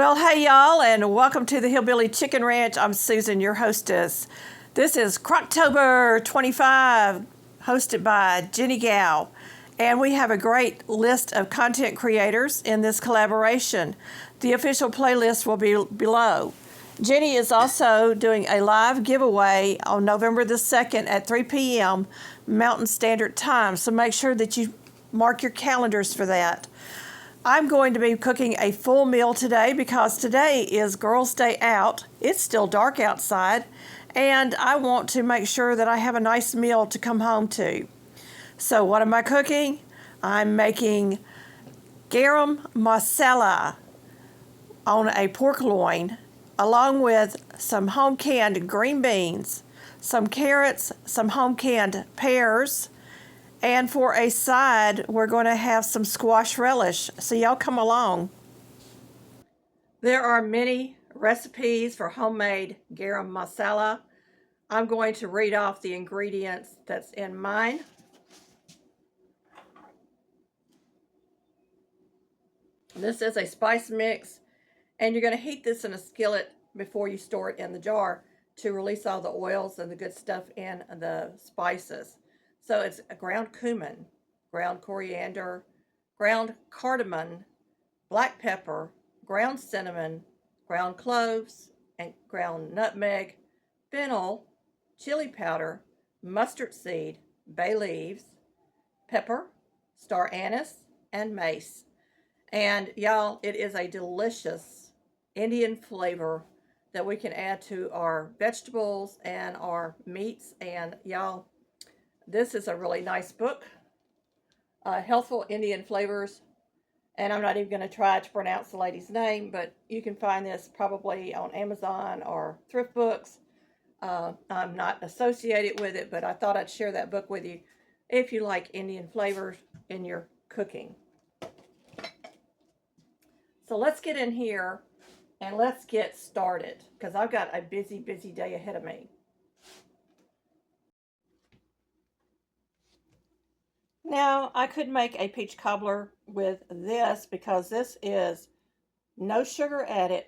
Well, hey y'all, and welcome to the Hillbilly Chicken Ranch. I'm Susan, your hostess. This is Crocktober 25, hosted by Jeni Gal, and we have a great list of content creators in this collaboration. The official playlist will be below. Jeni is also doing a live giveaway on November the 2nd at 3 p.m. Mountain Standard Time, so make sure that you mark your calendars for that. I'm going to be cooking a full meal today because today is Girls' Day Out. It's still dark outside, and I want to make sure that I have a nice meal to come home to. So what am I cooking? I'm making Garam Masala on a pork loin, along with some home-canned green beans, some carrots, some home-canned pears, and for a side, we're going to have some squash relish. So y'all come along. There are many recipes for homemade garam masala. I'm going to read off the ingredients that's in mine. This is a spice mix, and you're going to heat this in a skillet before you store it in the jar to release all the oils and the good stuff in the spices. So it's a ground cumin, ground coriander, ground cardamom, black pepper, ground cinnamon, ground cloves, and ground nutmeg, fennel, chili powder, mustard seed, bay leaves, pepper, star anise, and mace. And y'all, it is a delicious Indian flavor that we can add to our vegetables and our meats. And y'all, this is a really nice book, Healthful Indian Flavors, and I'm not even going to try to pronounce the lady's name, but you can find this probably on Amazon or thrift books. I'm not associated with it, but I thought I'd share that book with you if you like Indian flavors in your cooking. So let's get in here and let's get started, because I've got a busy day ahead of me. Now, I could make a peach cobbler with this because this is no sugar added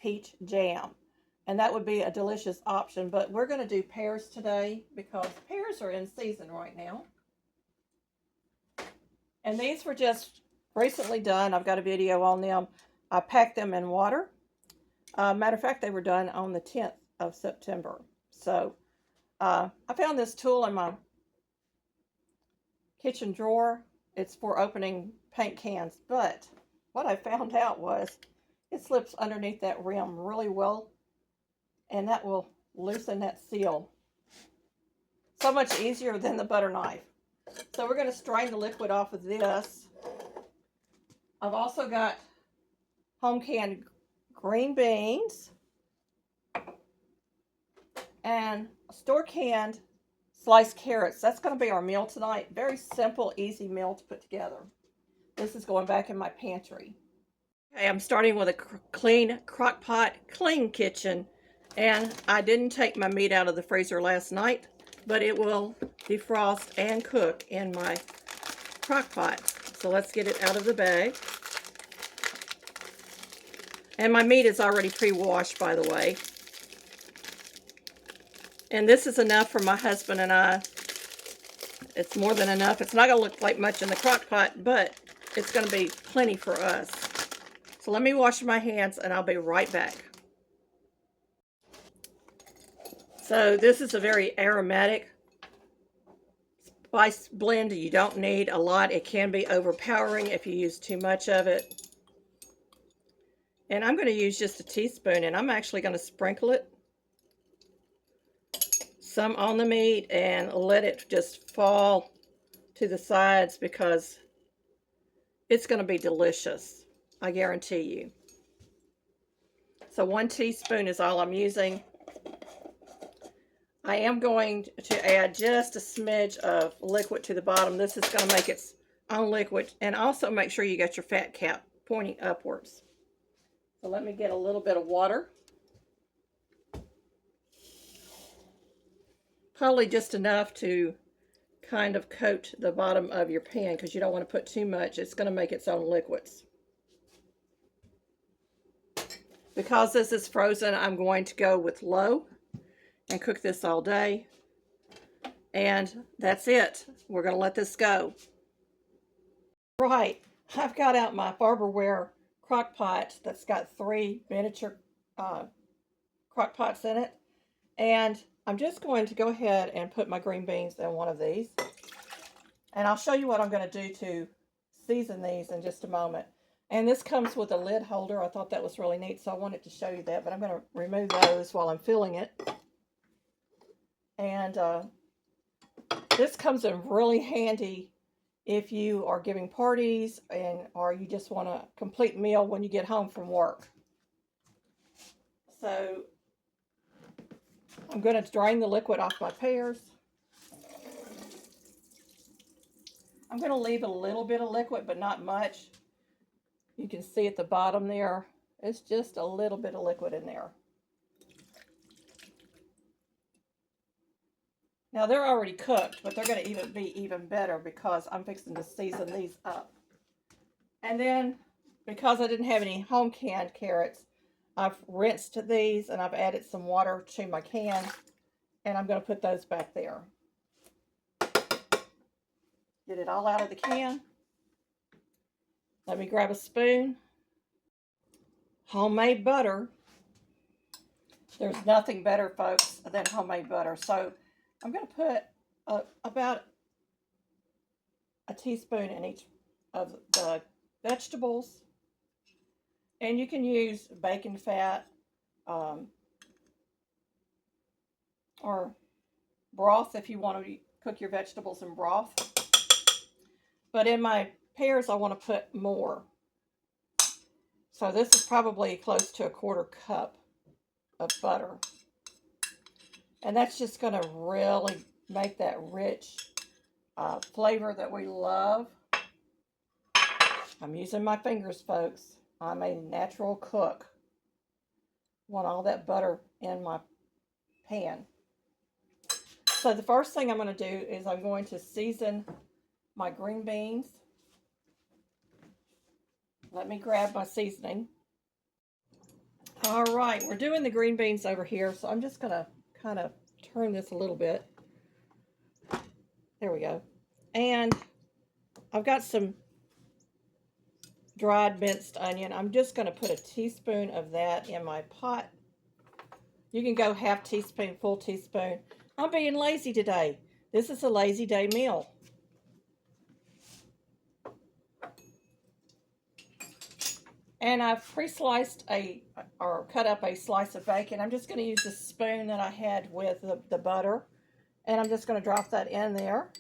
peach jam. And that would be a delicious option. But we're going to do pears today because pears are in season right now. And these were just recently done. I've got a video on them. I packed them in water. Matter of fact, they were done on the 10th of September. So I found this tool in my kitchen drawer. It's for opening paint cans, but what I found out was it slips underneath that rim really well, and that will loosen that seal so much easier than the butter knife. So we're going to strain the liquid off of this. I've also got home canned green beans and store canned sliced carrots. That's going to be our meal tonight. Very simple, easy meal to put together. This is going back in my pantry. Okay, I'm starting with a clean Crockpot, clean kitchen. And I didn't take my meat out of the freezer last night, but it will defrost and cook in my Crockpot. So let's get it out of the bag. And my meat is already pre-washed, by the way. And this is enough for my husband and I. It's more than enough. It's not going to look like much in the crock pot, but it's going to be plenty for us. So let me wash my hands and I'll be right back. So this is a very aromatic spice blend. You don't need a lot. It can be overpowering if you use too much of it. And I'm going to use just a teaspoon, and I'm actually going to sprinkle it some on the meat and let it just fall to the sides because it's going to be delicious. I guarantee you. So 1 teaspoon is all I'm using. I am going to add just a smidge of liquid to the bottom. This is going to make its own liquid, and also make sure you got your fat cap pointing upwards. So let me get a little bit of water. Probably just enough to kind of coat the bottom of your pan because you don't want to put too much. It's going to make its own liquids. Because this is frozen, I'm going to go with low and cook this all day. And that's it. We're going to let this go. Right, I've got out my Farberware crock pot that's got 3 miniature crock pots in it. And I'm just going to go ahead and put my green beans in one of these. And I'll show you what I'm going to do to season these in just a moment. And this comes with a lid holder. I thought that was really neat, so I wanted to show you that. But I'm going to remove those while I'm filling it. And this comes in really handy if you are giving parties or you just want a complete meal when you get home from work. So I'm going to drain the liquid off my pears. I'm going to leave a little bit of liquid, but not much. You can see at the bottom there, it's just a little bit of liquid in there. Now they're already cooked, but they're going to be even better because I'm fixing to season these up. And then, because I didn't have any home canned carrots, I've rinsed these and I've added some water to my can, and I'm going to put those back there. Get it all out of the can. Let me grab a spoon. Homemade butter. There's nothing better, folks, than homemade butter. So I'm going to put about a teaspoon in each of the vegetables. And you can use bacon fat or broth if you want to cook your vegetables in broth. But in my pears, I want to put more. So this is probably close to a 1/4 cup of butter. And that's just going to really make that rich flavor that we love. I'm using my fingers, folks. I'm a natural cook. Want all that butter in my pan. So the first thing I'm going to do is I'm going to season my green beans. Let me grab my seasoning. All right, we're doing the green beans over here, so I'm just going to kind of turn this a little bit. There we go. And I've got some dried minced onion. I'm just going to put a teaspoon of that in my pot. You can go 1/2 teaspoon, full teaspoon. I'm being lazy today. This is a lazy day meal. And I've pre-sliced or cut up a slice of bacon. I'm just going to use the spoon that I had with the butter. And I'm just going to drop that in there.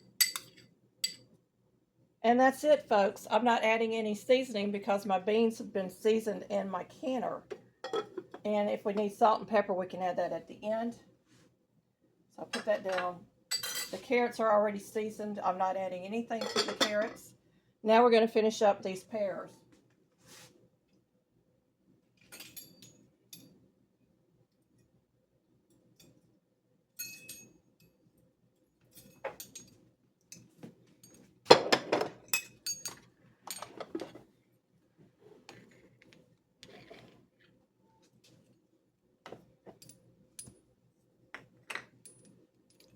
And that's it, folks. I'm not adding any seasoning because my beans have been seasoned in my canner. And if we need salt and pepper, we can add that at the end. So I'll put that down. The carrots are already seasoned. I'm not adding anything to the carrots. Now we're going to finish up these pears.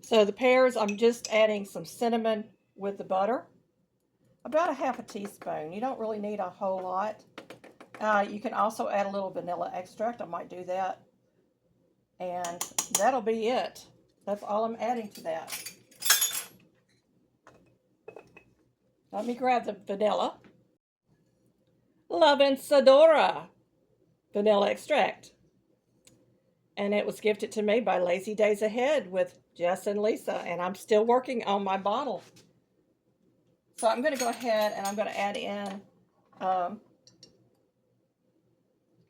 So the pears, I'm just adding some cinnamon with the butter. About a 1/2 teaspoon. You don't really need a whole lot. You can also add a little vanilla extract. I might do that. And that'll be it. That's all I'm adding to that. Let me grab the vanilla. Lavensadora vanilla extract. And it was gifted to me by Lazy Days Ahead with Jess and Lisa. And I'm still working on my bottle. So I'm going to go ahead and I'm going to add in a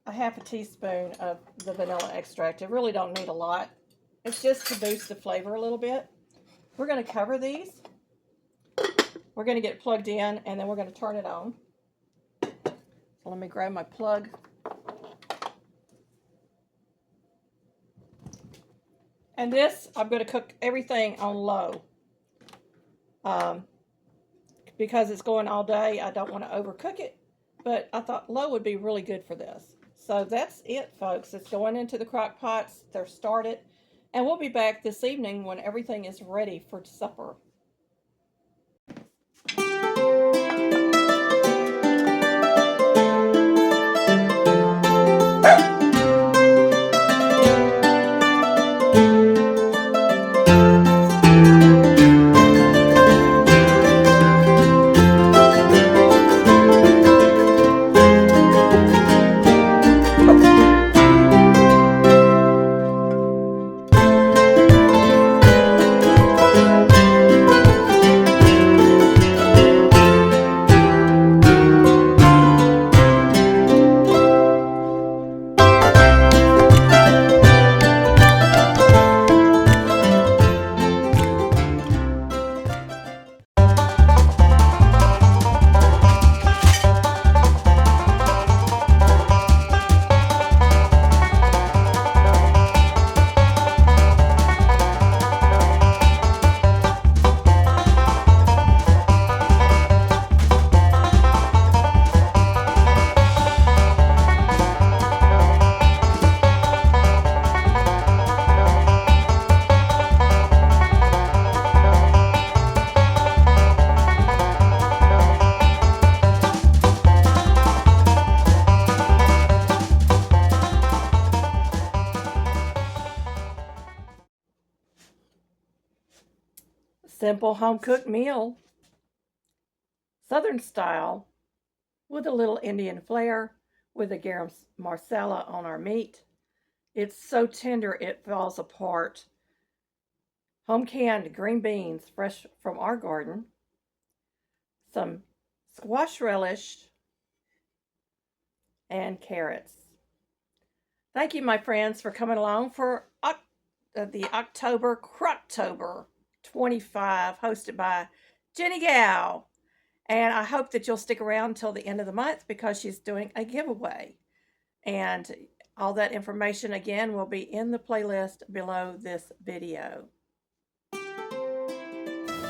1/2 teaspoon of the vanilla extract. I really don't need a lot. It's just to boost the flavor a little bit. We're going to cover these. We're going to get it plugged in and then we're going to turn it on. So let me grab my plug. And this, I'm going to cook everything on low. Because it's going all day, I don't want to overcook it. But I thought low would be really good for this. So that's it, folks. It's going into the crock pots. They're started. And we'll be back this evening when everything is ready for supper. Simple home-cooked meal, Southern style, with a little Indian flair, with a garam masala on our meat. It's so tender it falls apart. Home canned green beans, fresh from our garden. Some squash relish and carrots. Thank you, my friends, for coming along for the October Crocktober 25, hosted by Jeni Gal. And I hope that you'll stick around until the end of the month because she's doing a giveaway. And all that information, again, will be in the playlist below this video.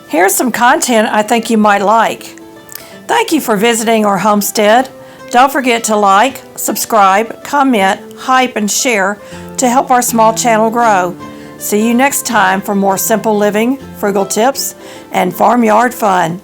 Here's some content I think you might like. Thank you for visiting our homestead. Don't forget to like, subscribe, comment, hype, and share to help our small channel grow. See you next time for more simple living, frugal tips, and farmyard fun.